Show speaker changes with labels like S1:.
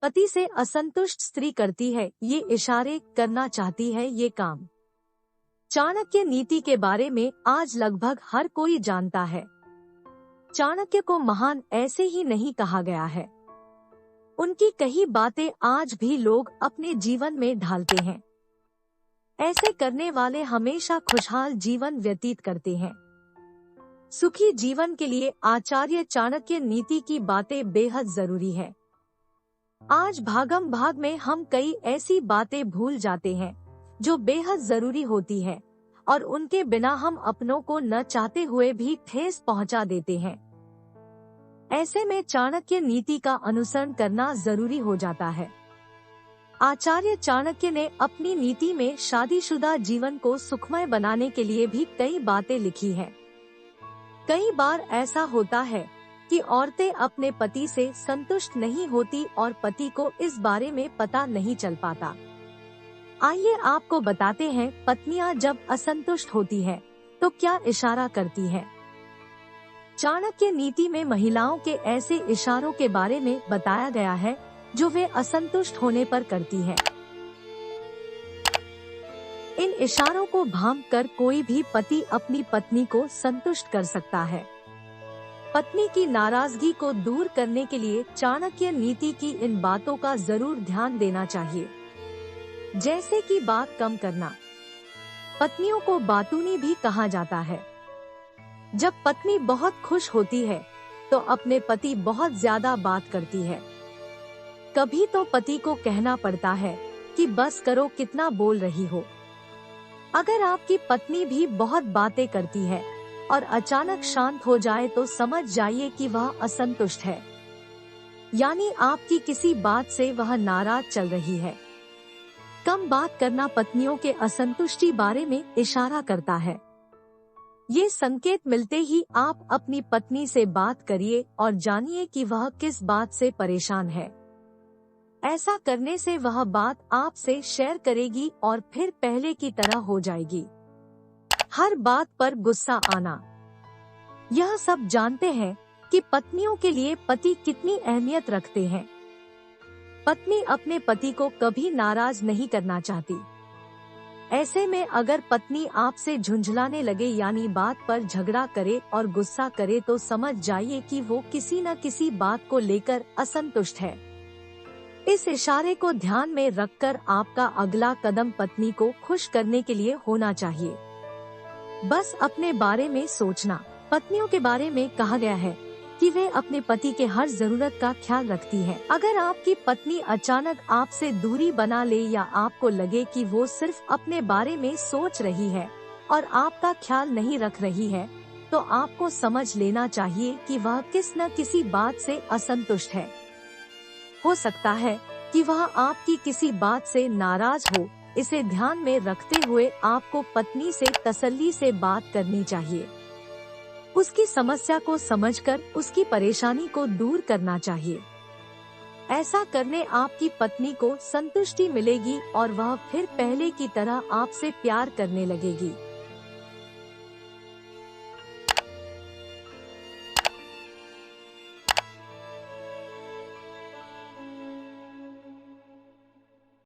S1: पति से असंतुष्ट स्त्री करती है ये इशारे, करना चाहती है ये काम। चाणक्य नीति के बारे में आज लगभग हर कोई जानता है। चाणक्य को महान ऐसे ही नहीं कहा गया है। उनकी कई बातें आज भी लोग अपने जीवन में ढालते हैं। ऐसे करने वाले हमेशा खुशहाल जीवन व्यतीत करते हैं। सुखी जीवन के लिए आचार्य चाणक्य नीति की बातें बेहद जरूरी है। आज भागम भाग में हम कई ऐसी बातें भूल जाते हैं जो बेहद जरूरी होती है, और उनके बिना हम अपनों को न चाहते हुए भी ठेस पहुंचा देते हैं। ऐसे में चाणक्य नीति का अनुसरण करना जरूरी हो जाता है। आचार्य चाणक्य ने अपनी नीति में शादीशुदा जीवन को सुखमय बनाने के लिए भी कई बातें लिखी हैं। कई बार ऐसा होता है कि औरतें अपने पति से संतुष्ट नहीं होती और पति को इस बारे में पता नहीं चल पाता। आइए आपको बताते हैं पत्नियां जब असंतुष्ट होती हैं तो क्या इशारा करती हैं। चाणक्य नीति में महिलाओं के ऐसे इशारों के बारे में बताया गया है जो वे असंतुष्ट होने पर करती हैं। इन इशारों को भांप कर कोई भी पति अपनी पत्नी को संतुष्ट कर सकता है। पत्नी की नाराजगी को दूर करने के लिए चाणक्य नीति की इन बातों का जरूर ध्यान देना चाहिए। जैसे कि बात कम करना। पत्नियों को बातूनी भी कहा जाता है। जब पत्नी बहुत खुश होती है तो अपने पति बहुत ज्यादा बात करती है। कभी तो पति को कहना पड़ता है कि बस करो, कितना बोल रही हो। अगर आपकी पत्नी भी बहुत बातें करती है और अचानक शांत हो जाए तो समझ जाइए कि वह असंतुष्ट है, यानी आपकी किसी बात से वह नाराज चल रही है। कम बात करना पत्नियों के असंतुष्टि बारे में इशारा करता है। ये संकेत मिलते ही आप अपनी पत्नी से बात करिए और जानिए कि वह किस बात से परेशान है। ऐसा करने से वह बात आपसे शेयर करेगी और फिर पहले की तरह हो जाएगी। हर बात पर गुस्सा आना। यह सब जानते हैं कि पत्नियों के लिए पति कितनी अहमियत रखते हैं। पत्नी अपने पति को कभी नाराज नहीं करना चाहती। ऐसे में अगर पत्नी आपसे झुंझलाने लगे यानी बात पर झगड़ा करे और गुस्सा करे तो समझ जाइए कि वो किसी न किसी बात को लेकर असंतुष्ट है। इस इशारे को ध्यान में रखकर आपका अगला कदम पत्नी को खुश करने के लिए होना चाहिए। बस अपने बारे में सोचना। पत्नियों के बारे में कहा गया है कि वे अपने पति के हर जरूरत का ख्याल रखती हैं। अगर आपकी पत्नी अचानक आपसे दूरी बना ले या आपको लगे कि वो सिर्फ अपने बारे में सोच रही है और आपका ख्याल नहीं रख रही है, तो आपको समझ लेना चाहिए कि वह किस न किसी बात से असंतुष्ट है। हो सकता है कि वह आपकी किसी बात से नाराज हो। इसे ध्यान में रखते हुए आपको पत्नी से तसल्ली से बात करनी चाहिए। उसकी समस्या को समझकर उसकी परेशानी को दूर करना चाहिए। ऐसा करने आपकी पत्नी को संतुष्टि मिलेगी और वह फिर पहले की तरह आपसे प्यार करने लगेगी।